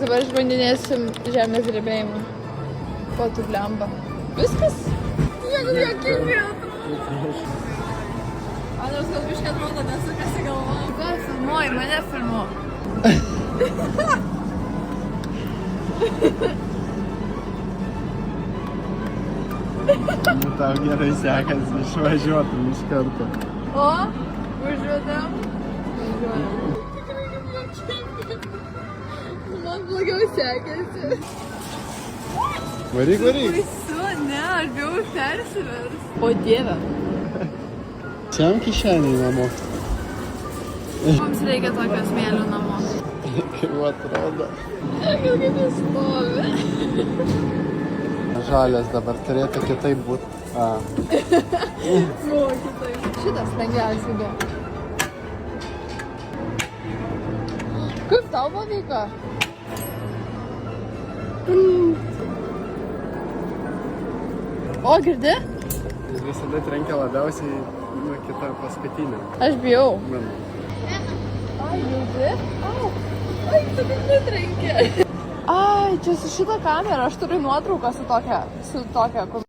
Dabar išbandinėsim žemės drebėjimą. Ko tu blemba? Viskas? Jeigu jokingai atrodo. Andras gal biškai atrodo, nesukasi galva. Ką filmuoji, mane filmuo. Tau gerai sekasi, išvažiuotum iš karto. O? Važiuodam? Važiuodam. Tikrai kaip jokingai. Man blogiau sekasi. Varyk, varyk. Baisu, ne, aš bijau persivers. O Dieve. Šiam kišeniai namo. Mums reikia tokio smėlio namo. Kaip atrodo. Gal kaip jis stovi. Žalės dabar turėtų kitaip būti. Buvo kitaip. Šitas lengviausiai buvo. Kaip tau pavyko? O, girdi? Jis visada trenkia labiausiai nuo kita paskutinė. Aš bijau. Mano. Ai, girdi? Au. Ai, tu kaip netrenkė. Ai, čia su šita kamera, aš turiu nuotrauką su tokia, kur